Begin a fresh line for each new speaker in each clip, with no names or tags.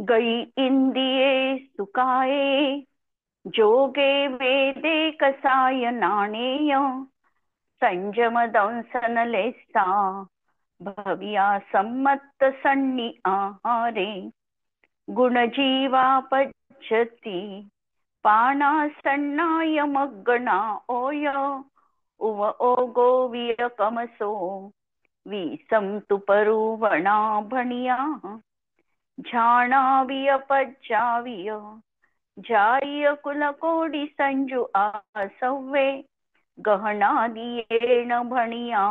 गई इंदिये सुकाये, जोगे वेदे कसाय नाणेय, संयम दंसन लेसा, भविया सम्मत सन्नी आहारे, गुणजीवा पच्यती, पाना सन्नाय मग्गना ओय, उव ओगो विरकमसो, विसम तुपरुवणा भणिया, झाणाविय पज्जाविय, जाय कुलकोडी संजू आसव्वे, गहनादियेण भणिया,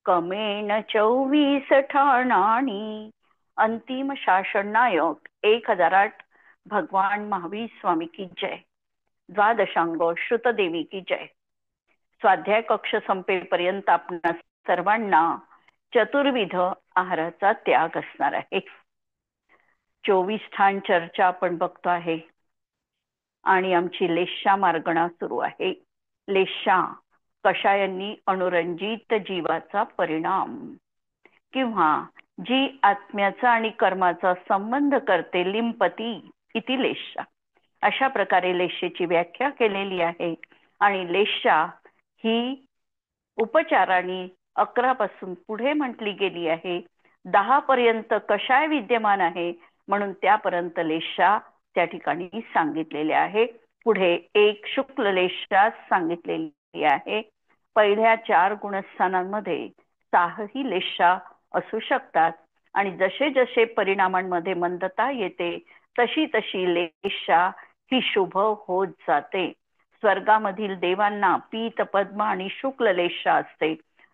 कमेण 24 ठाणाणी. अंतिम शासन नायक 1008 भगवान महावीर स्वामी की जय. द्वादशांग श्रुतदेवी की जय. स्वाध्याय कक्ष संपेपर्यंत आपणा सर्वांना चतुर्विध आहाराचा त्याग असणार आहे. 24 ठाण चर्चा आपण बघतो आहे आणि आमची लेशा मार्गणा सुरू आहे. लेशा कषायांनी अनुरंजित जीवाचा परिणाम किंवा जी आत्म्याचा आणि कर्माचा संबंध करते, लिंपती इति लेशा, अशा प्रकारे लेशेची व्याख्या केलेली आहे. आणि लेशा ही उपचाराने 11 पासून पुढे म्हटली गेली आहे. 10 पर्यंत कषाय विद्यमान आहे म्हणून त्यापर्यंत लेशा त्या ठिकाणी सांगितलेले आहे. पुढे एक शुक्ल लेशा सांगितलेली आहे. पहिल्या 4 गुणस्थानांमध्ये 6ही लेशा असू शकतात आणि जसे जसे परिणामांमध्ये मंदता येते तशी तशी लेशा ही शुभ होत जाते. स्वर्गामधील देवांना पीत पद्म आणि शुक्ल लेशा असते,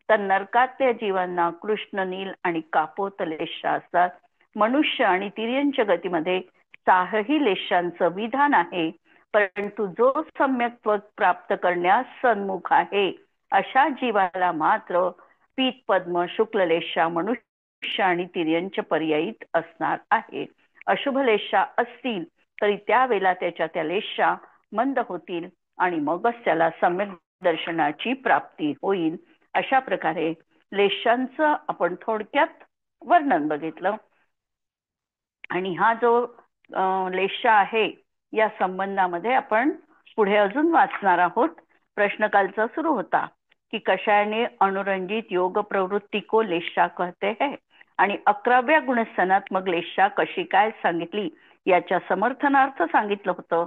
तर नरकातल्या जीवांना कृष्ण, नील आणि कापोत लेशा असतात. मनुष्य आणि तिर्यंच गतीमध्ये 6ही लेशांचं विधान आहे. परंतु जो सम्यक्त्व प्राप्त करण्यास सन्मुख आहे अशा जीवाला मात्र पीत पद्म, शुक्ल लेशा मनुष्य आणि तिर्यंच पर्यायित असणार आहे. अशुभ लेशा असतील तरी त्यावेळेला त्याच्या त्या लेशा मंद होतील आणि मगच त्याला सम्यक दर्शनाची प्राप्ती होईल. अशा प्रकारे लेशांचं आपण थोडक्यात वर्णन बघितलं. आणि हा जो लेशा आहे या संबंधामध्ये आपण पुढे अजून वाचणार आहोत. प्रश्न कालचा सुरू होता की कषायाने अनुरंजित योग प्रवृत्ती को लेशा कहते हैं आणि 11व्या गुणस्थानात मग लेशा कशी काय सांगितली याच्या समर्थनार्थ सांगितलं होतं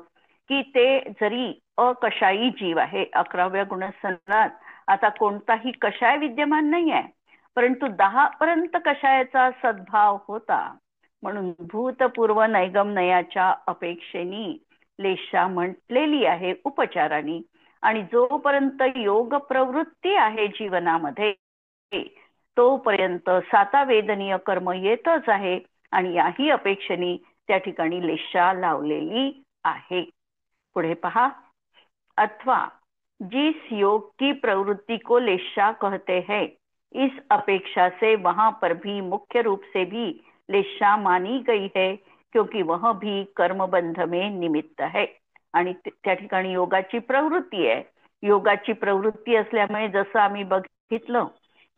की ते जरी अकषायी जीव आहे, 11व्या गुणस्थानात आता कोणताही कषाय विद्यमान नाही आहे, परंतु 10 पर्यंत कषायाचा सद्भाव होता म्हणून भूतपूर्व नैगमनयाच्या अपेक्षेने लेशा म्हटलेली आहे उपचाराने. आणि जोपर्यंत योग प्रवृत्ती आहे जीवनामध्ये तोपर्यंत सातावेदनीय कर्म येतच आहे आणि याही अपेक्षेने त्या ठिकाणी लेशा लावलेली आहे. पुढे पहा. अथवा जिस योग की प्रवृत्ति को लेशा कहते हैं, इस अपेक्षा से वहां पर भी मुख्य रूप से भी लेशा मानी गई है, क्योंकि वह भी कर्मबंध में निमित्त है. आणि त्या ठिकाणी योगाची प्रवृत्ती आहे. योगाची प्रवृत्ती असल्यामुळे जसं आम्ही बघितलं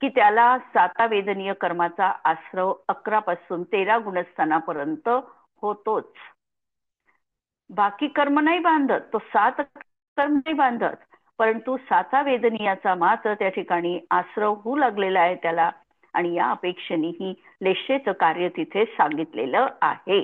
की त्याला सातावेदनीय कर्माचा आश्रव 11 पासून 13 गुणस्थानापर्यंत होतोच. बाकी कर्म नाही बांधत, तो 7 कर्म नाही बांधत, परंतु सातावेदनीयाचा मात्र त्या ठिकाणी आश्रव होऊ लागलेला आहे त्याला. आणि या अपेक्षेनेही लेशेचं कार्य तिथे सांगितलेलं आहे.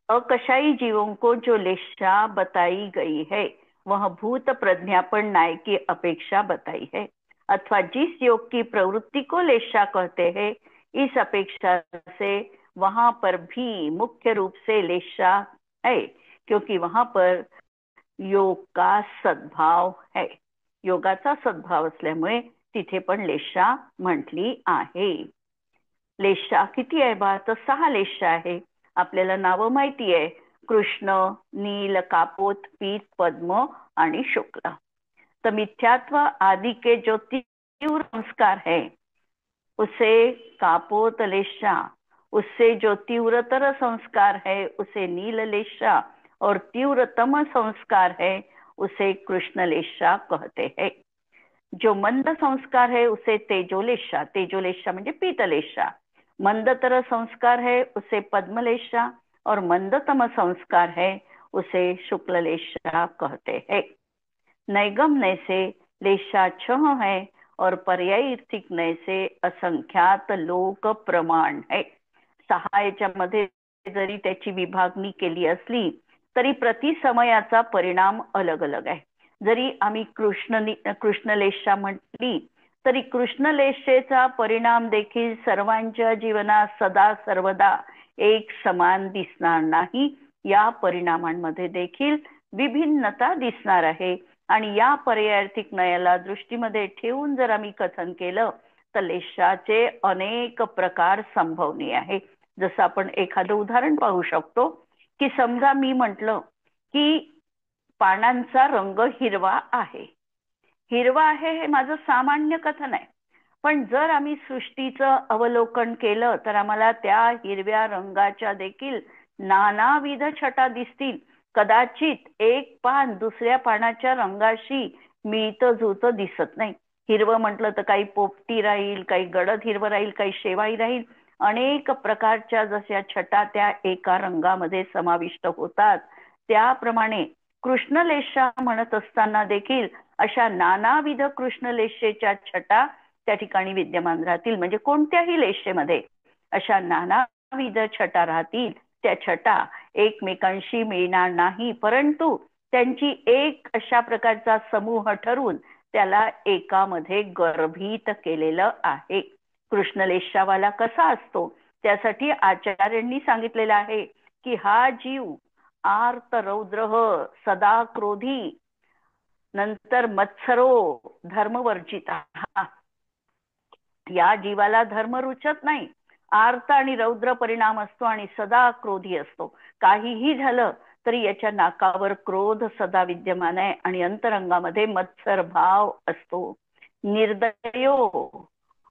अकषाई जीवों को जो लेशा बताई गई है वह भूत प्रज्ञापन न्याय की अपेक्षा बताई है. अथवा जिस योग की प्रवृत्ति को लेशा कहते हैं, इस अपेक्षा से वहां पर भी मुख्य रूप से लेशा है, क्योंकि वहां पर योग का सद्भाव है. योगाचा सद्भाव असल्यामुळे तिथे पण लेशा म्हटली आहे. लेशा किती आहे बा? तर 6 लेशा आहे. आपल्याला नावं माहिती आहे, कृष्ण, नील, कापोत, पीत, पद्म आणि शुक्ल. तो मिथ्यात्व आदि के जो तीव्र संस्कार है उसे कापोत लेशा, उससे जो तीव्रतर संस्कार है उसे नील लेशा और तीव्रतम संस्कार है उसे कृष्ण लेशा कहते हैं. जो मंद संस्कार है उसे तेजोलेशा, तेजोलेशा म्हणजे पीतलेशा, मंदतर संस्कार है उसे पद्मलेशा और मंदतम संस्कार है उसे शुक्ललेशा कहते हैं। नैगम नय से लेशा छह है और पर्यायिर्थिक नय से असंख्यात लोक प्रमाण है। सहा याच्यामध्ये जरी त्याची विभागणी केली असली तरी प्रति समयाचा परिणाम अलग अलग आहे। जरी आम्ही कृष्णलेशा म्हटली तरी कृष्णलेशेचा परिणाम देखील सर्वांच्या जीवनात सदा सर्वदा एक समान दिसणार नाही। या परिणामांमध्ये देखील विभिन्नता दिसणार आहे आणि या पर्यायार्थिक नयाला दृष्टीमध्ये ठेवून जर आम्ही कथन केलं तर लेशाचे अनेक प्रकार संभवनीय आहे। जसं आपण एखादं उदाहरण पाहू शकतो की समजा मी म्हटलं की पानांचा रंग हिरवा आहे। हिरवा आहे हे माझं सामान्य कथन आहे, पण जर आम्ही सृष्टीचं अवलोकन केलं तर आम्हाला त्या हिरव्या रंगाच्या देखील नानाविध छटा दिसतील। कदाचित एक पान दुसऱ्या पानाच्या रंगाशी मिळतं जुळतं दिसत नाही। हिरवं म्हटलं तर काही पोपटी राहील, काही गडद हिरवं राहील, काही शेवाळी राहील। अनेक प्रकारच्या जशा छटा त्या एका रंगामध्ये समाविष्ट होतात त्याप्रमाणे कृष्णलेशा म्हणत असताना देखील अशा नानाविध कृष्णलेशेच्या छटा त्या ठिकाणी विद्यमान राहतील। म्हणजे कोणत्याही लेशेमध्ये अशा नानाविध छटा राहतील। त्या छटा एकमेकांशी मिळणार नाही, परंतु त्यांची एक अशा प्रकारचा समूह ठरवून त्याला एकामध्ये गर्भित केलेलं आहे। कृष्णलेशावाला कसा असतो त्यासाठी आचार्यांनी सांगितलेलं आहे की हा जीव आर्त रौद्र सदा क्रोधी नंतर मत्सरो धर्मवर्जिता। या जीवाला धर्म रुचत नाही, आर्त आणि रौद्र परिणाम असतो आणि सदा क्रोधी असतो। काहीही झालं तरी याच्या नाकावर क्रोध सदा विद्यमान आहे आणि अंतरंगामध्ये मत्सर भाव असतो। निर्दयो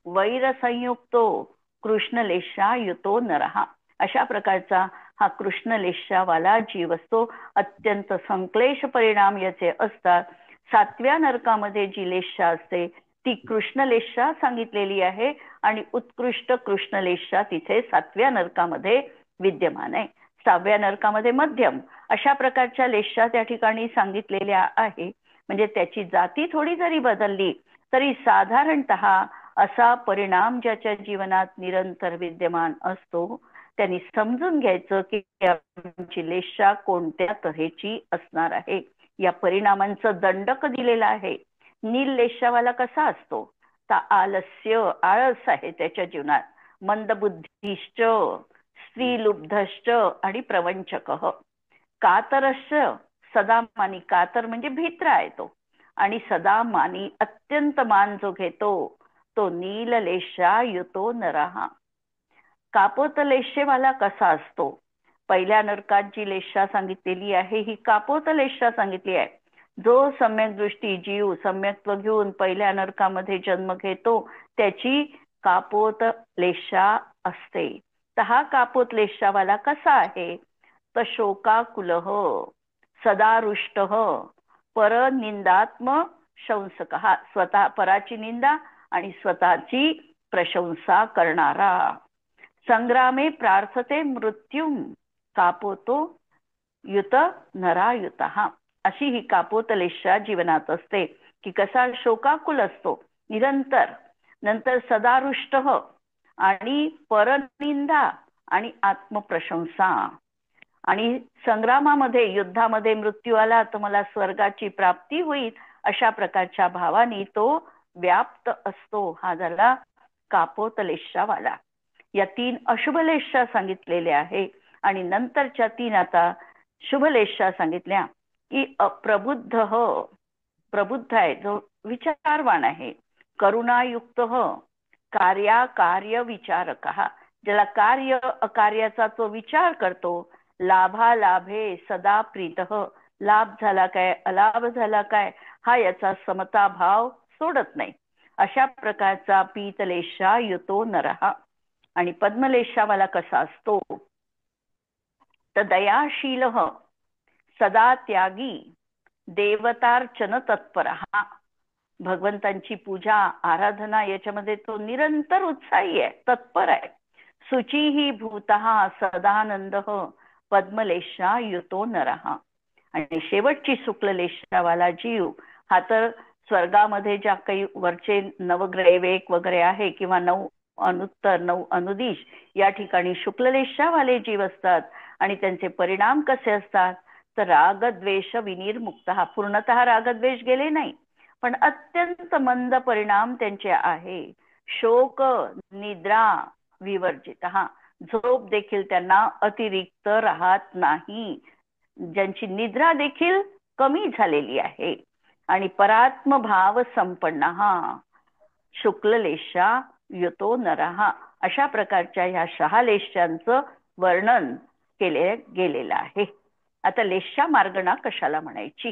वैर संयुक्तो कृष्णलेशा युतो नरहा। अशा प्रकारचा हा कृष्णलेशावाला जीव असतो। अत्यंत संक्लेश परिणाम याचे असतात। सातव्या नरकामध्ये जी लेशा असते ती कृष्णलेशा सांगितलेली आहे आणि उत्कृष्ट कृष्णलेशा तिथे सातव्या नरकामध्ये विद्यमान आहे। सहाव्या नरकामध्ये मध्यम अशा प्रकारच्या लेशा त्या ठिकाणी सांगितलेल्या आहे। म्हणजे त्याची जाती थोडी जरी बदलली तरी साधारणतः असा परिणाम ज्याच्या जीवनात निरंतर विद्यमान असतो त्यांनी समजून घ्यायचं की आमची लेशा कोणत्या तऱ्हेची असणार आहे। या परिणामांचं दंडक दिलेलं आहे। नील लेशावाला कसा असतो तर आलस्य आळस आहे त्याच्या जीवनात, मंदबुद्धिश्च स्त्रीलुब्धश्च आणि प्रवंचक। कातरश्च सदामानी, कातर म्हणजे भित्रा आहे तो, आणि सदामानी अत्यंत मान जो घेतो तो नीललेशा युतो नरहा। कापोत लेशेवाला कसा असतो, पहिल्या नरकात जी लेशा सांगितलेली आहे ही कापोत लेशा सांगितली आहे। जो सम्यक दृष्टी जीव सम्यक्त्व घेऊन पहिल्या नरकामध्ये जन्म घेतो त्याची कापोत लेशा असते। तर हा कापोत लेशावाला कसा आहे तर शोकाकुलः सदारुष्टः परनिंदात्म शंसक, स्वतः पराची निंदा आणि स्वतःची प्रशंसा करणारा। संग्रामे प्रार्थते मृत्युम कापोतो युत नरायुतः। अशी ही कापोत लेशा जीवनात असते की कसा शोकाकुल असतो निरंतर, नंतर सदारुष्ट आणि परनिंदा आणि आत्मप्रशंसा, आणि संग्रामामध्ये युद्धामध्ये मृत्यू आला तर मला स्वर्गाची प्राप्ती होईल अशा प्रकारच्या भावाने तो व्याप्त असतो। हा झाला कापोत लेशावाला। या तीन अशुभलेशा सांगितलेल्या आहे आणि नंतरच्या तीन आता शुभलेशा सांगितल्या की प्रबुद्ध प्रबुद्ध आहे जो विचारवान आहे, करुणायुक्त कार्य विचारक, ज्याला कार्य अकार्याचा तो विचार करतो, लाभालाभे सदा प्रीत, लाभ झाला काय अलाभ झाला काय हा याचा समता भाव सोडत नाही, अशा प्रकारचा पीतलेशा युतो नरहा। आणि पद्मलेशावाला कसा असतो तर दयाशील सदा त्यागी देवतार्चन तत्पर, भगवंतांची पूजा आराधना याच्यामध्ये तो निरंतर उत्साही आहे, तत्पर आहे। शुचिः भूतः सदानंद पद्मलेशा युतो नरहा. आणि शेवटची शुक्ललेशावाला जीव हा तर स्वर्गामध्ये ज्या काही वरचे नवग्रैवेक वगैरे आहे किंवा 9 अनुत्तर 9 अनुदिश या ठिकाणी शुक्ललेशावाले जीव असतात. आणि त्यांचे परिणाम कसे असतात तर रागद्वेष विनिर्मुक्त. हा पूर्णतः रागद्वेष गेले नाही पण अत्यंत मंद परिणाम त्यांचे आहे. शोक निद्रा विवर्जित. हा झोप देखील त्यांना अतिरिक्त राहत नाही. ज्यांची निद्रा देखील कमी झालेली आहे. आणि परात्म भाव संपन्न हा शुक्ललेशा युतो नरहा. अशा प्रकारच्या ह्या 6 लेशांचं वर्णन केले गेलेलं आहे. आता लेशा मार्गणा कशाला म्हणायची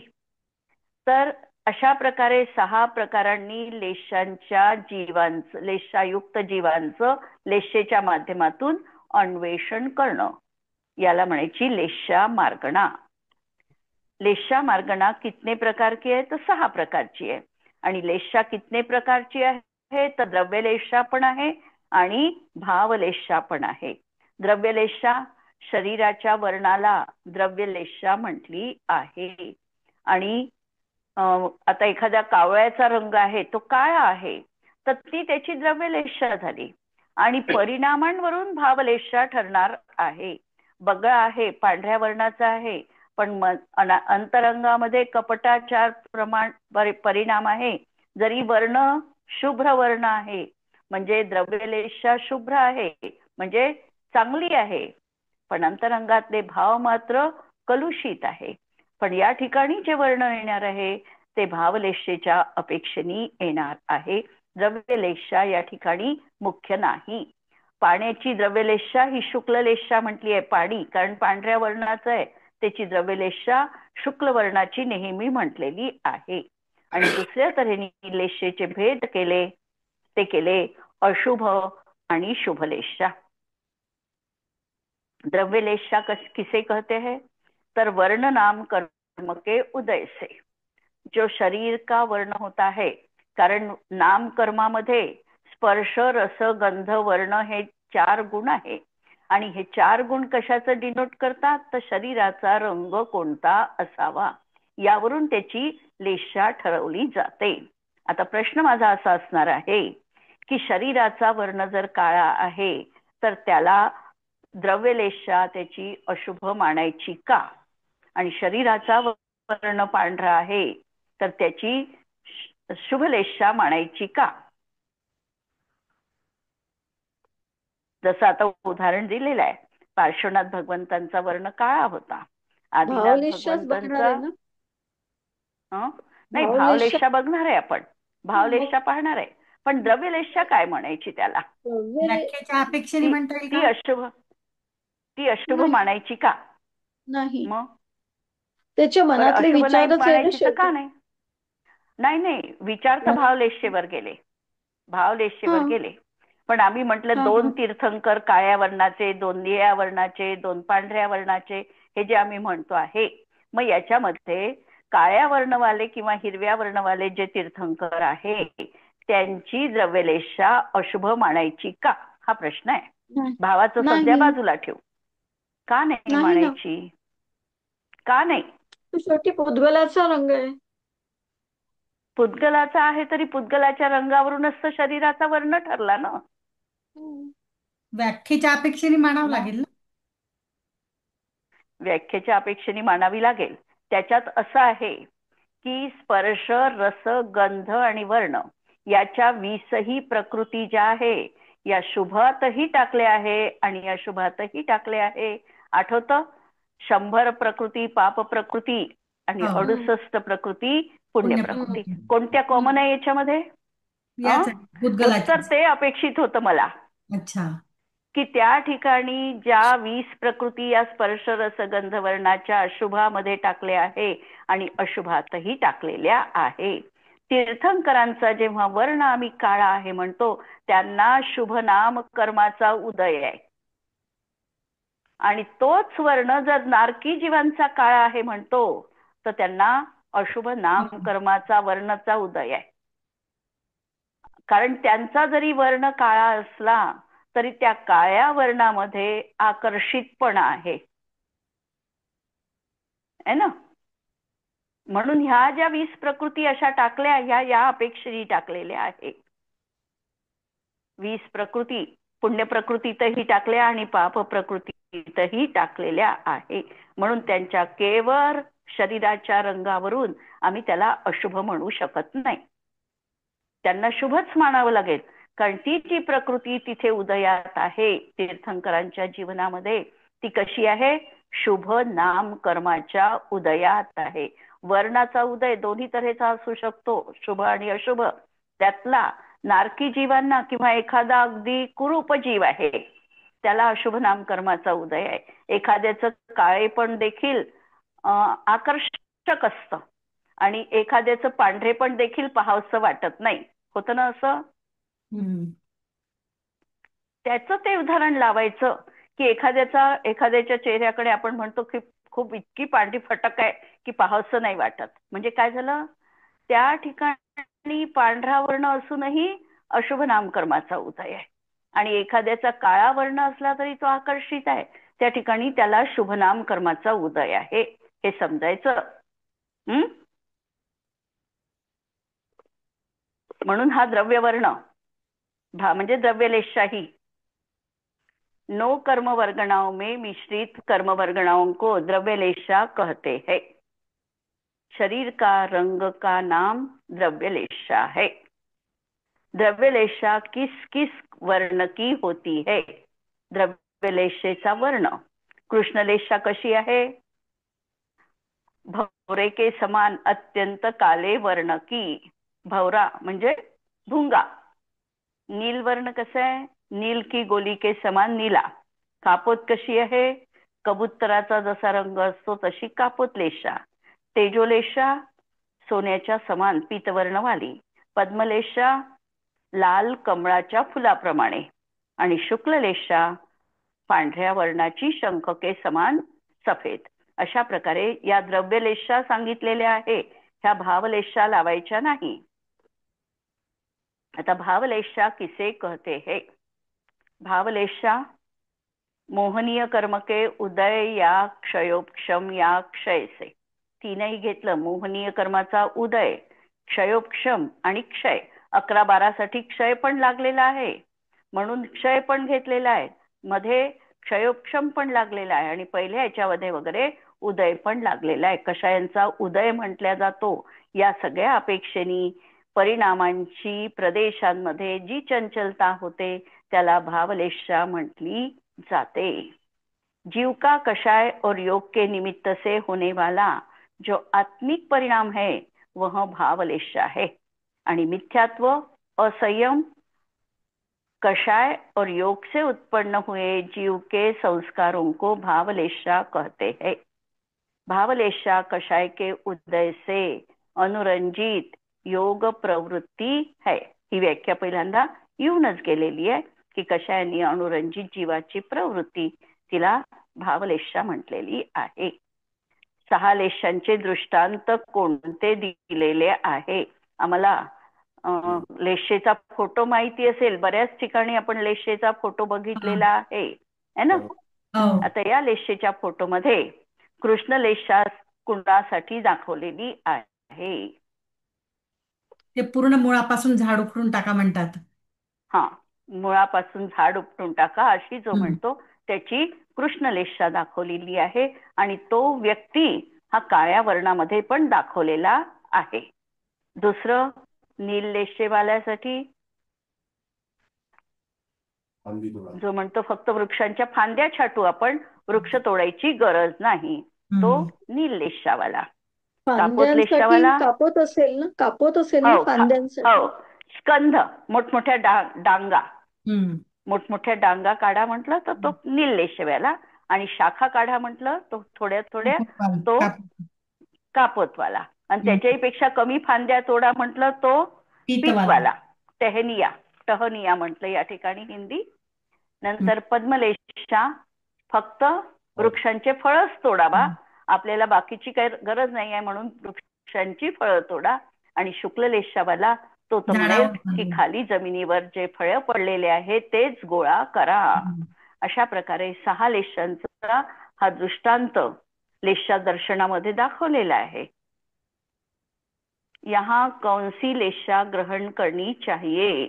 तर अशा प्रकारे 6 प्रकारांनी लेशांच्या जीवांचं लेशायुक्त जीवांचं लेशेच्या माध्यमातून अन्वेषण करणं याला म्हणायची लेशा मार्गणा. लेशा मार्गणा कितने प्रकार की आहे तर 6 प्रकारची आहे. आणि लेशा कितने प्रकारची आहे तर द्रव्यलेशा पण आहे आणि भावलेशा पण आहे. द्रव्यलेशा शरीराच्या वर्णाला द्रव्यलेशा म्हटली आहे. आणि आता एखाद्या कावळ्याचा रंग आहे तो काळा आहे तर ती त्याची द्रव्यलेशा झाली. आणि परिणामांवरून भावलेशा ठरणार आहे. बगळा आहे पांढऱ्या वर्णाचा आहे पण अंतरंगामध्ये कपटाचार परिणाम आहे. जरी वर्ण शुभ्र वर्ण आहे म्हणजे द्रव्यलेशा शुभ्र आहे म्हणजे चांगली आहे पण अंतरंगातले भाव मात्र कलुषित आहे. पण या ठिकाणी जे वर्ण येणार आहे ते भावलेशेच्या अपेक्षेने येणार आहे. द्रव्यलेशा या ठिकाणी मुख्य नाही. पाण्याची द्रव्यलेशा ही शुक्ललेशा म्हटली आहे पाणी कारण पांढऱ्या वर्णाचं आहे त्याची द्रव्यलेशा शुक्ल वर्णाची नेहमी म्हटलेली आहे. आणि दुसऱ्या तऱ्हेने लेशेचे भेद केले ते केले अशुभ आणि शुभलेशा. द्रव्यलेशा किसे कहते हैं तर वर्ण नाम कर्म के उदय से जो शरीर का वर्ण होता है कारण नाम कर्मामध्ये स्पर्श रस गंध वर्ण हे 4 गुण आहे. आणि हे 4 गुण कशाचं डिनोट करतात तर शरीराचा रंग कोणता असावा यावरून त्याची लेशा ठरवली जाते. आता प्रश्न माझा असा असणार आहे की शरीराचा वर्ण जर काळा आहे तर त्याला द्रव्यलेशा त्याची अशुभ मानायची का आणि शरीराचा वर्ण पांढरा आहे तर त्याची शुभलेशा मानायची का. जसं आता उदाहरण दिलेलं आहे पार्श्वनाथ भगवंतांचा वर्ण काळा होता. आदिनाथ
भावलेशाच बघणार
भगवंतांचा
आहे ना.
नाही
भावलेशा
भावलेशा बघणार आहे आपण
मग
भावलेशा पाहणार आहे पण द्रव्यलेशा काय म्हणायची त्याला.
व्याख्याच्या अपेक्षेने
ती
म्हणता येईल
ती
का?
अशुभ ती अशुभ
नाही
मानायची का
नाही
मग
त्याच्या
बरं
मनातले
अशुभ नाही
विचारच आहे ना
मानायची तर का
शेवटी.
नाही. नाही नाही विचार तर
मना
भावलेशेवर गेले
हा
भावलेशेवर गेले. पण आम्ही म्हटलं
हा
2
हा
तीर्थंकर काळ्या वर्णाचे 2 निळ्या वर्णाचे 2 पांढऱ्या वर्णाचे हे जे आम्ही म्हणतो आहे मग याच्यामध्ये काळ्या वर्णवाले किंवा हिरव्या वर्णवाले जे तीर्थंकर आहे त्यांची द्रव्यलेशा अशुभ मानायची का हा प्रश्न आहे.
नाही
भावाचं सध्या
नाही
बाजूला ठेवू. का नाही
नाही ना
मानायची का नाही.
तो शेवटी पुद्गलाचा रंग आहे.
पुद्गलाचा आहे तरी पुद्गलाच्या रंगावरूनच तर शरीराचा वर्ण ठरला ना.
व्याख्येच्या अपेक्षेने मानावं
मग
लागेल ना.
व्याख्येच्या अपेक्षेने मानावी लागेल. त्याच्यात असं आहे की स्पर्श रस गंध आणि वर्ण याच्या 20ही प्रकृती ज्या आहे या शुभातही टाकले आहे आणि अशुभातही टाकले आहे. आठवतं 100 प्रकृती पाप प्रकृती आणि
हो
68 प्रकृती पुण्य
पुण्य
हम्म
प्रकृती.
प्रवृत्ती.
कोणत्या कॉमन आहे याच्यामध्ये
याच
उत्तर
भूतगलाची.
ते अपेक्षित होतं मला
अच्छा
की त्या ठिकाणी ज्या 20 प्रकृती या स्पर्श रस गंध वर्णाच्या अशुभामध्ये टाकले आहे आणि अशुभातही टाकलेल्या आहे. तीर्थंकरांचा जेव्हा वर्ण आम्ही काळा आहे म्हणतो त्यांना शुभ नाम कर्माचा उदय आहे आणि तोच वर्ण जर नारकी जीवांचा काळा आहे म्हणतो तर त्यांना अशुभ नाम कर्माचा वर्णाचा उदय आहे. कारण त्यांचा जरी वर्ण काळा असला तरी त्या काळ्या वर्णामध्ये आकर्षितपणा आहे ना. म्हणून ह्या ज्या 20 प्रकृती अशा टाकल्या, ह्या या अपेक्षेने टाकलेल्या आहे. 20 प्रकृती पुण्य प्रकृतीतही टाकल्या आणि पाप प्रकृतीतही टाकलेल्या आहे. म्हणून त्यांच्या केवळ शरीराच्या रंगावरून आम्ही त्याला अशुभ म्हणू शकत नाही. त्यांना शुभच मानावं लागेल. कारण ती जी प्रकृती तिथे उदयात आहे तीर्थंकरांच्या जीवनामध्ये, ती कशी आहे? शुभ नाम कर्माच्या उदयात आहे. वर्णाचा उदय दोन्ही तऱ्हेचा असू शकतो, शुभ आणि अशुभ. त्यातला नारकी जीवांना किंवा एखादा अगदी कुरूप जीव आहे त्याला अशुभ नाम कर्माचा उदय आहे. एखाद्याचं काळेपण देखील आकर्षक असतं आणि एखाद्याचं पांढरेपण देखील पाहावंसं वाटत नाही. होतं ना असं? त्याचं ते उदाहरण लावायचं की एखाद्याच्या चेहऱ्याकडे आपण म्हणतो की खूप इतकी पांढरी फटक आहे की पाहावंसं नाही वाटत. म्हणजे काय झालं? त्या ठिकाणी पांढरा वर्ण असूनही अशुभ नामकर्माचा उदय आहे. आणि एखाद्याचा काळा वर्ण असला तरी तो आकर्षित आहे, त्या ठिकाणी त्याला शुभ नामकर्माचा उदय आहे, हे समजायचं. म्हणून हा द्रव्यवर्ण म्हणजे द्रव्यलेशाही. नो कर्म वर्गणाओं में मिश्रित कर्म वर्गणाओं को द्रव्यलेशा कहते हैं. शरीर का रंग का नाम द्रव्यलेशा है. द्रव्यलेशा किस किस वर्ण की होती है? द्रव्यलेशेचा वर्ण. कृष्णलेशा कशी आहे? भवरे के समान अत्यंत काले वर्ण की. भवरा म्हणजे भुंगा. नील वर्ण कसं आहे? नील की गोली के समान नीला. कापोत कशी आहे? कबुतराचा जसा रंग असतो तशी कापोतलेशा. तेजोलेशा सोन्याच्या समान पीतवर्णवाली. पद्मलेशा लाल कमळाच्या फुलाप्रमाणे. आणि शुक्ललेशा पांढऱ्या वर्णाची शंखके समान सफेद. अशा प्रकारे या द्रव्यलेशा सांगितलेल्या आहे. ह्या भावलेशा लावायच्या नाही. आता भावलेशा किसे कहते हैं? भावलेशा मोहनीय कर्म के उदय या क्षयोपक्षम या क्षय से. तीनही घेतलं. मोहनीय कर्माचा उदय, क्षयोपक्षम आणि क्षय. 11-12 साठी क्षय पण लागलेला आहे म्हणून क्षय पण घेतलेला आहे. मध्ये क्षयोपक्षम पण लागलेला आहे आणि पहिल्या याच्यामध्ये वगैरे उदय पण लागलेला आहे. कशायांचा उदय म्हटल्या जातो? या सगळ्या अपेक्षेनी परिणामांची प्रदेशांमध्ये जी चंचलता होते त्याला भावलेशा म्हटली जाते. जीव का कषाय और योग के निमित्त से होने वाला जो आत्मिक परिणाम है वह भावलेशा है. आणि मिथ्यात्व, असंयम, कषाय और योग से उत्पन्न हुए जीव के संस्कारों को भावलेशा कहते हैं. भावलेशा कषाय के उदय से अनुरंजित योग प्रवृत्ती है. ही व्याख्या पहिल्यांदा येऊनच गेलेली आहे की कषायाने अनुरंजित जीवाची प्रवृत्ती, तिला भावलेशा म्हटलेली आहे. 6 लेशांचे दृष्टांत कोणते दिलेले आहे? आम्हाला लेशेचा फोटो माहिती असेल. बऱ्याच ठिकाणी आपण लेशेचा फोटो बघितलेला आहे ना. आता या लेशेच्या फोटोमध्ये कृष्णलेशा कुंडासाठी दाखवलेली आहे.
ते पूर्ण मुळापासून झाड उपटून टाका म्हणतात.
हा, मुळापासून झाड उपटून टाका अशी जो म्हणतो त्याची कृष्णलेशा दाखवलेली आहे. आणि तो व्यक्ती हा काळ्या वर्णामध्ये पण दाखवलेला आहे. दुसरं नील लेशेवाल्यासाठी जो म्हणतो फक्त वृक्षांच्या फांद्या छाटू आपण, वृक्ष तोडायची गरज नाही, तो नील लेशावाला. कापोत लेशावाला
कापोत असेल ना फांद्यांसाठी.
हो, स्कंध मोठमोठ्या डांगा, मोठमोठ्या डांगा काढा म्हटलं तर तो नील लेशेवाला. आणि शाखा काढा म्हटलं तो थोड्या थोड्या तो कापोतवाला. आणि त्याच्याही पेक्षा कमी फांद्या तोडा म्हटलं तो पीतवाला. टहनिया म्हटलं या ठिकाणी हिंदी. नंतर पद्मलेशा फक्त वृक्षांचे फळच तोडावा, आपल्याला बाकीची काही गरज नाही आहे म्हणून वृक्षांची फळं तोडा. आणि शुक्ललेशावाला तो तर म्हणेल
झाडावर
की
बांधून.
खाली जमिनीवर जे फळं पडलेले आहेत तेच गोळा करा. अशा प्रकारे 6 लेशांचा हा दृष्टांत लेशा दर्शनामध्ये दाखवलेला आहे. यहाँ कौन सी लेशा ग्रहण करनी चाहिए.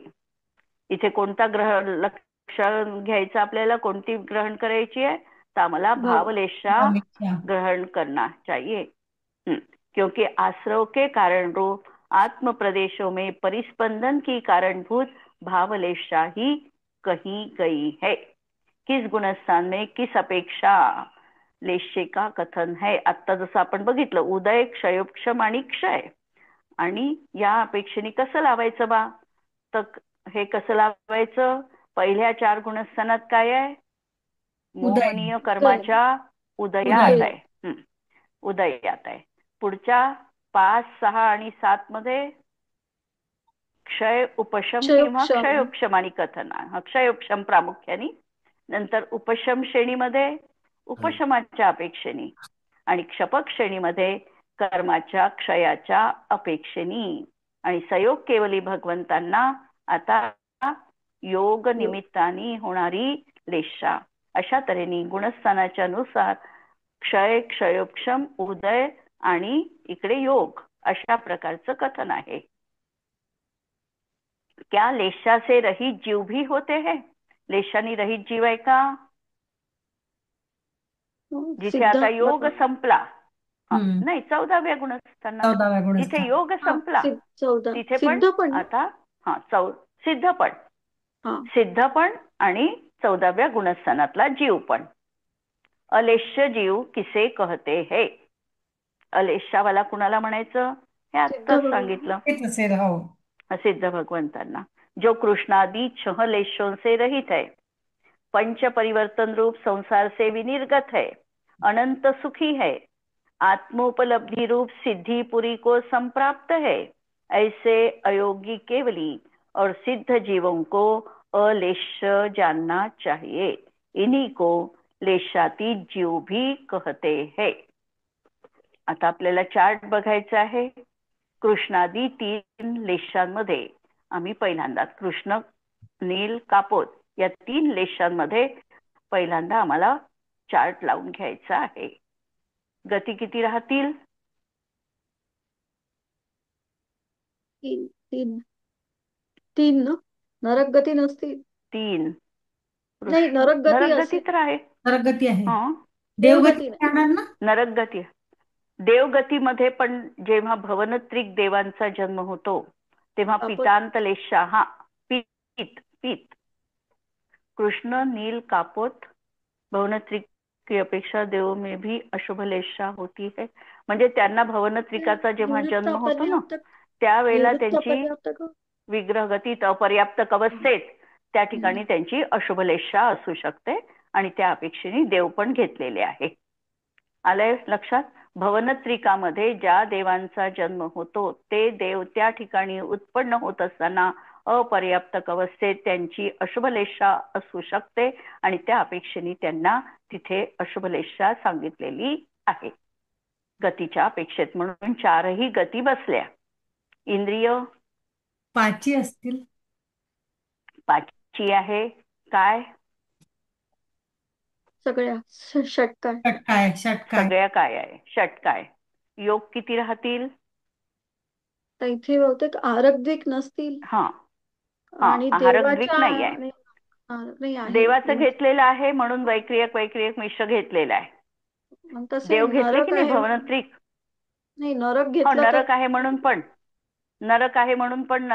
इथे कोणता लक्ष घ्यायचा आपल्याला, कोणती ग्रहण करायची आहे, तर आम्हाला भावलेशा
भावलेशा.
ग्रहण करना चाहिए. क्योंकि आश्रव के कारण रूप आत्म प्रदेशों में परिस्पंदन की कारणभूत भावलेशा ही कही गई है. किस गुणस्थान में किस अपेक्षा लेशे का कथन है. आता जसं आपण बघितलं उदय, क्षयोक्षम आणि क्षय, आणि या अपेक्षेने कसं लावायचं बा, तर हे कसं लावायचं, पहिल्या 4 गुणस्थानात काय आहे,
उदय.
मोहनीय कर्माच्या उदयात
उदय.
आहे, उदयात आहे. पुढच्या 5, 6 आणि 7 मध्ये क्षय उपशम किंवा
क्षयोक्षम.
क्षयोक्षम आणि कथन. क्षयोक्षम प्रामुख्याने, नंतर उपशम श्रेणीमध्ये उपशमाच्या अपेक्षेने, आणि क्षपक श्रेणीमध्ये कर्माच्या क्षयाच्या अपेक्षेने, आणि सयोग केवली भगवंतांना आता योग निमित्ताने होणारी लेशा. अशा तऱ्हेने गुणस्थानाच्या नुसार क्षय, क्षयोक्षम, उदय आणि इकडे योग अशा प्रकारचं कथन आहे. क्या लेशा से रहित जीव भी होते हैं. लेशानी रहित जीव आहे का. जिथे आता योग संपला, नाही 14व्या गुणस्थानात
14व्या
जिथे
गुणस्थान.
योग संपला तिथे पण
सिद्ध पण
आता सिद्ध पण, सिद्ध पण आणि 14व्या गुणस्थानातला जीव पण. अलेश्य जीव किसे कहते है. अलेशावाला कुणाला म्हणायचं हे आत्ताच सांगितलं,
तेच असेल. हो.
सिद्ध भगवंतांना. जो कृष्णादि 6 लेशों से रहित है, पंच परिवर्तन रूप संसार से विनिर्गत है, अनंत सुखी है, आत्मोपलब्धि रूप सिद्धि पुरी को संप्राप्त है, ऐसे अयोगी केवली और सिद्ध जीवों को अलेश्य जानना चाहिए. इन्हीं को लेशातीत जीव भी कहते हैं. आता आपल्याला चार्ट बघायचा आहे. कृष्णादी 3 लेशांमध्ये आम्ही पहिल्यांदा कृष्ण, नील, कापोद या 3 लेशांमध्ये पहिल्यांदा आम्हाला चार्ट लावून घ्यायचा आहे. गती किती राहतील.
3 ना. नरक गती नसतील.
3
नाही, नरक गती
नरकगती तर आहे.
नरकगती आहे.
देवगती
देवगती राहणार ना.
नरकगती. देवगतीमध्ये पण जेव्हा भवनत्रिक देवांचा जन्म होतो तेव्हा पितांत लेशा, पीत पीत, कृष्ण, नील, कापोत, भवनत्रिक की अपेक्षा देव में भी अशुभ लेशा होती है. म्हणजे त्यांना भवनत्रिकाचा जेव्हा जन्म होतो ना त्यावेळेला त्यांची विग्रहगतीत अपर्याप्त अवस्थेत त्या ठिकाणी त्यांची अशुभ लेशा असू शकते, आणि त्या अपेक्षेने देव पण घेतलेले आहे. आलंय लक्षात. भवनत्रिकामध्ये ज्या देवांचा जन्म होतो ते देव त्या ठिकाणी उत्पन्न होत असताना अपर्याप्त अवस्थेत त्यांची अशुभलेशा असू शकते, आणि त्या अपेक्षेने त्यांना तिथे अशुभलेशा सांगितलेली आहे गतीच्या अपेक्षेत. म्हणून 4ही गती बसल्या. इंद्रिय
5 असतील.
5 आहे. काय
सगळ्या षटकाय.
सगळ्या काय आहे, षटकाय. योग किती राहतील.
तर इथे बहुतेक आहारक नसतील. आणि
आहारक नाही आहे. देवाचं घेतलेलं आहे म्हणून वैक्रियक मिश्र घेतलेला आहे. देव घेतले की नाही भवनत्रिक.
नाही, नरक घेतलं.
नरक आहे म्हणून पण, नरक आहे म्हणून पण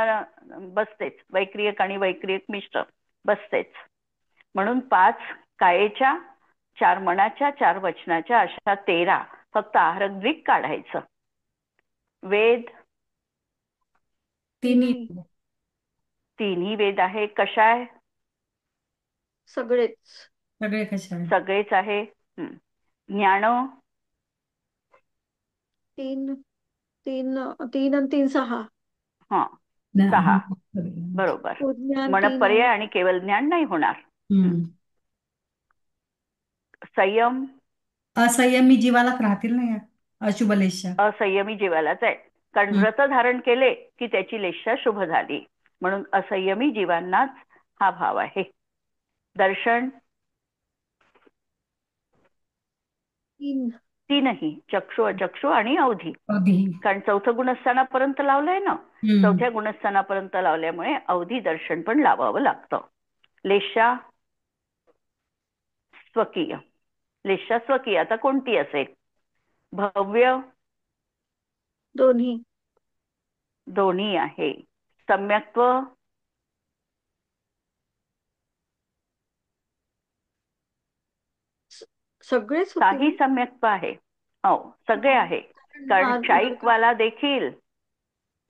बसतेच, वैक्रियक आणि वैक्रियक मिश्र बसतेच. म्हणून 5 कायेच्या, 4 मनाच्या, 4 वचनाच्या, अशा 13 फक्त आहारक द्विक काढायचं. वेद 3ही वेद आहे. कशाय. सगळेच आहे. ज्ञान
3 आणि 3 6.
6 बरोबर. मनपर्याय आणि केवळ ज्ञान नाही होणार. संयम
असंयमी जीवालाच राहतील ना या अशुभलेशा.
असंयमी जीवालाच आहे. कारण व्रत धारण केले की त्याची लेशा शुभ झाली, म्हणून असंयमी जीवांनाच हा भाव आहे. दर्शन तीनही, चक्षु, अचक्षु आणि अवधी. कारण चौथं गुणस्थानापर्यंत लावलंय ना, चौथ्या गुणस्थानापर्यंत लावल्यामुळे अवधी दर्शन पण लावावं लागतं. लेशा स्वकीय, लेशा स्वकीय आता कोणती असेल? भव्य
दोन्ही,
दोन्ही आहे. सम्यक्त्व
सगळेच
काही सम्यक्त्व आहे. हो, सगळे आहे. कारण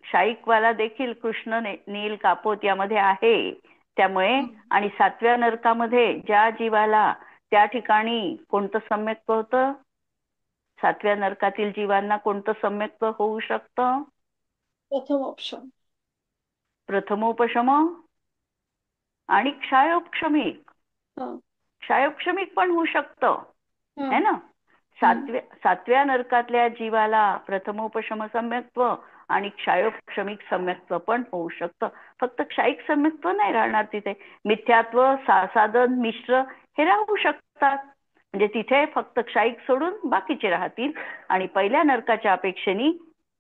शाईकवाला देखील कृष्ण नील कापोत यामध्ये आहे. त्यामुळे आणि 7व्या नरकामध्ये ज्या जीवाला त्या ठिकाणी कोणतं सम्यक्त्व होतं? 7व्या नरकातील जीवांना कोणतं सम्यक्त्व होऊ शकतं? प्रथमोपशम आणि क्षायोपशमिक. क्षायोपशमिक पण होऊ शकतं है ना. 7व्या नरकातल्या जीवाला प्रथमोपशम सम्यक्त्व आणि क्षायोपशमिक सम्यक्त्व पण होऊ शकतं. फक्त क्षायिक सम्यक्त्व नाही राहणार तिथे. मिथ्यात्व, सासादन, मिश्र हे राहू शकतात. म्हणजे तिथे फक्त क्षायिक सोडून बाकीचे राहतील. आणि पहिल्या नरकाच्या अपेक्षेने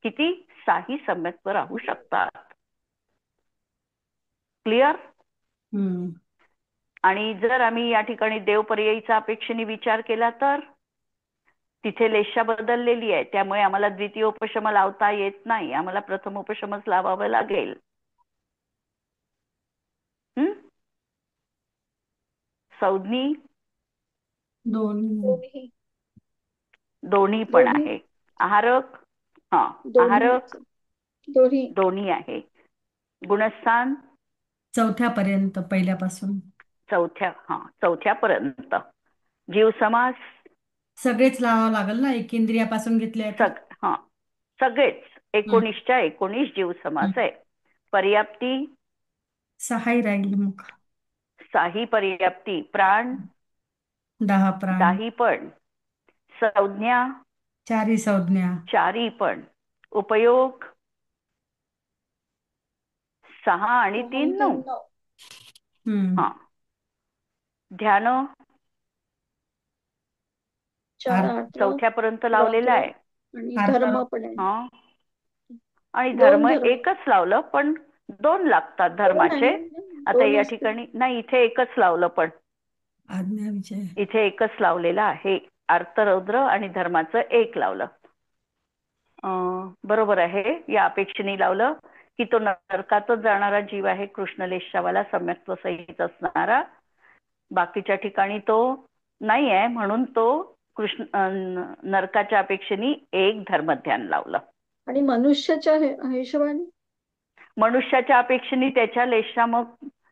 किती 6 सम्यक्त्व राहू शकतात. क्लिअर? आणि जर आम्ही या ठिकाणी देवपर्यायीचा अपेक्षेने विचार केला तर तिथे लेशा बदललेली आहे, त्यामुळे आम्हाला द्वितीयोपशम लावता येत नाही, आम्हाला प्रथमोपशमच लावावं लागेल. संज्ञी दोन्ही पण आहे. आहारक आहारक दोन्ही आहे. गुणस्थान
चौथ्यापर्यंत, पहिल्यापासून
चौथ्यापर्यंत. जीव समास
सगळेच लावावं लागेल ना, एकेंद्रियापासून घेतले.
सगळेच 19च्या 19 जीव समास आहे. पर्याप्ती
6 राहील. मग
6 पर्याप्ती. प्राण
10 प्राण.
10 पण. संज्ञा
4 संज्ञा.
4 पण. उपयोग 6 आणि 3 9. ध्यान चौथ्यापर्यंत लावलेला आहे. आणि धर्म एकच लावलं, पण 2 लागतात धर्माचे. आता या ठिकाणी नाही, इथे एकच लावलं, पण इथे एकच लावलेलं आहे. अर्थरौद्र आणि धर्माचं 1 लावलं. बरोबर आहे. या अपेक्षेने लावलं की तो नरकातच जाणारा जीव आहे, कृष्णलेशावाला सम्यक्त्व सहित असणारा. बाकीच्या ठिकाणी तो नाही आहे, म्हणून तो नरकाच्या अपेक्षेने 1 धर्मध्यान लावलं.
आणि मनुष्याच्या हिशोबाने
मनुष्याच्या अपेक्षेने त्याच्या लेशा मग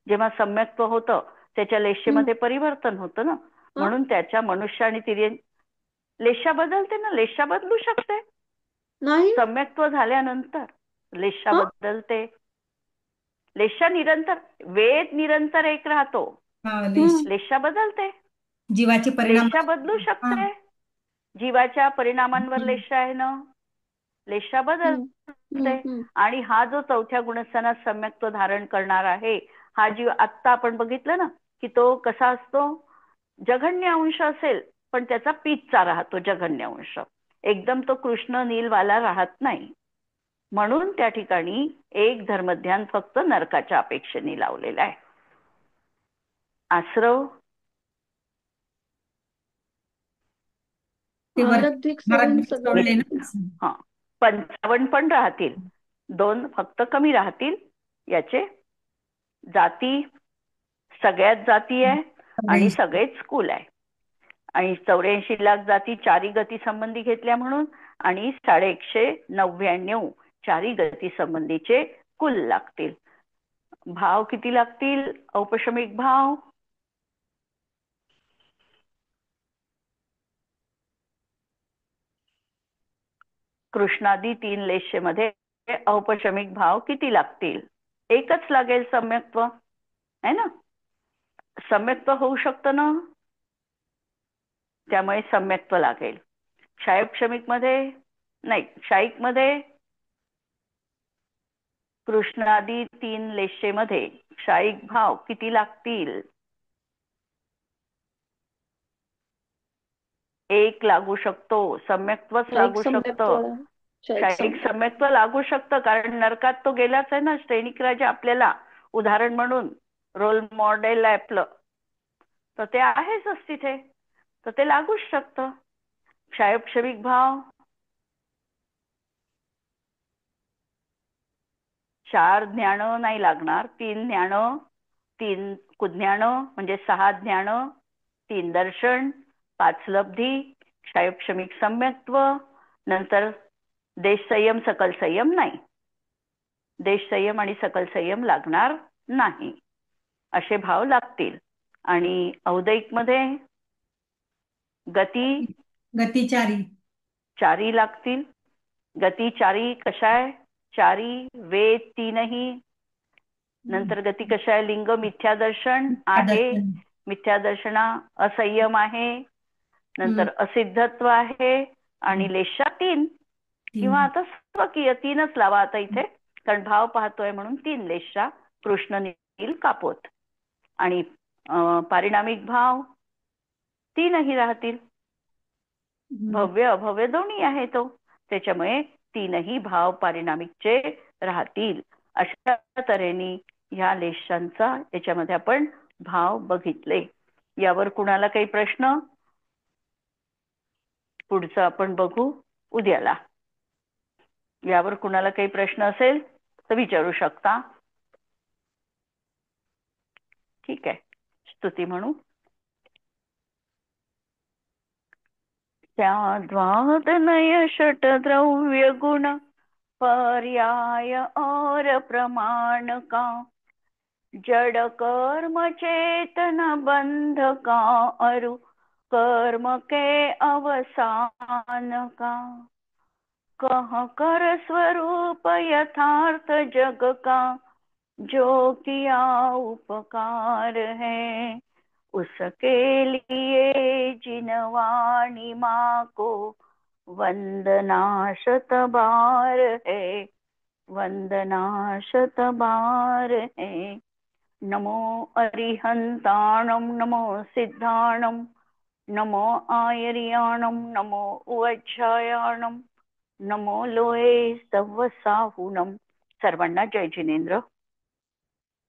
जेव्हा सम्यक्त्व होतं त्याच्या लेशेमध्ये परिवर्तन होतं ना, म्हणून त्याच्या मनुष्य आणि तिर्यन लेशा बदलते ना. लेशा बदलू शकते
नाही.
सम्यक्त्व झाल्यानंतर लेशा बदलते. लेशा निरंतर, वेद निरंतर एक राहतो, लेशा बदलते.
जीवाचे परिणाम
लेशा बदलू शकते. जीवाच्या परिणामांवर लेशा आहे ना, लेशा बदलते. आणि हा जो चौथ्या गुणस्थानात सम्यक्त्व धारण करणार आहे, हा जीव आत्ता आपण बघितलं ना की तो कसा असतो? जघन्य अंश असेल पण त्याचा पीचचा राहतो जघन्य अंश. एकदम तो कृष्ण नीलवाला राहत नाही. म्हणून त्या ठिकाणी 1 धर्मध्यान फक्त नरकाच्या अपेक्षेने लावलेला आहे. आश्रव 55 पण राहतील, 2 फक्त कमी राहतील. याचे जाती सगळ्याच जाती आहे आणि सगळेच कुल आहे. आणि 84 लाख जाती 4 गती संबंधी घेतल्या म्हणून, आणि 199 4 गती संबंधीचे कुल लागतील. भाव किती लागतील? औपशमिक भाव कृष्णादी 3 लेशेमध्ये औपशमिक भाव किती लागतील? 1च लागेल सम्यक्त्व है ना. सम्यक्त्व होऊ शकतं ना, त्यामुळे सम्यक्त्व लागेल. क्षायोपशमिक मध्ये नाही, क्षायिक मध्ये कृष्णादी 3 लेशेमध्ये क्षायिक भाव किती लागतील? 1 लागू शकतो, सम्यक्त्वच
शाहीक
लागू
सम्यक्त
शकतं.
शाहीक
क्षायिक
सम्यक्त
सम्यक्त्व लागू शकतं, कारण नरकात तो गेलाच आहे ना. श्रेणिक राजा आपल्याला उदाहरण म्हणून रोल मॉडेल आहे आपलं, तर ते आहेच तिथे, तर ते लागूच शकतं. क्षायक्षमिक भाव 4 ज्ञान नाही लागणार, 3 ज्ञान, 3 कुज्ञान म्हणजे 6 ज्ञान, 3 दर्शन, 5 लब्धी, क्षायक्षमिक सम्यक्त्व, नंतर देश संयम सकल संयम नाही. देश संयम आणि सकल संयम लागणार नाही, असे भाव लागतील. आणि औदैक मध्ये गती
गतिचारी
4 लागतील. गती 4 कशा आहे? 4 वेद 3ही. नंतर गती कशा आहे? लिंग मिथ्यादर्शन आहे,
दर्शन
मिथ्यादर्शना असंयम आहे, नंतर असिद्धत्व आहे, आणि लेशा 3 किंवा आता स्वकीय 3च लावा आता इथे, कारण भाव पाहतोय म्हणून 3 लेशा कृष्ण नील कापोत. आणि पारिणामिक भाव 3ही राहतील. भव्य अभव्य दोन्ही आहे तो, त्याच्यामुळे 3ही भाव पारिणामिकचे राहतील. अशा तऱ्हेने ह्या लेशांचा याच्यामध्ये आपण भाव बघितले. यावर कुणाला काही प्रश्न? पुढचं आपण बघू उद्याला. यावर कुणाला काही प्रश्न असेल तर विचारू शकता. ठीक आहे, स्तुती म्हणू. त्याद्वादनय षट द्रव्य गुण पर्याय और प्रमाण का, जड़ कर्म चेतन बंध का, अरु कर्म के अवसान का, कह कर स्वरूप यथार्थ जग का, जो किया उपकार है, उसके लिए जिनवाणी माँ को वंदना शत बार है, वंदना शत बार है. नमो अरिहंताणं, नमो सिद्धाणं, नमो आयर्याणं, नमो उवज्झायाणं, नमो लोये सव्वसाहुणं. सर्वांना जय जिनेंद्र.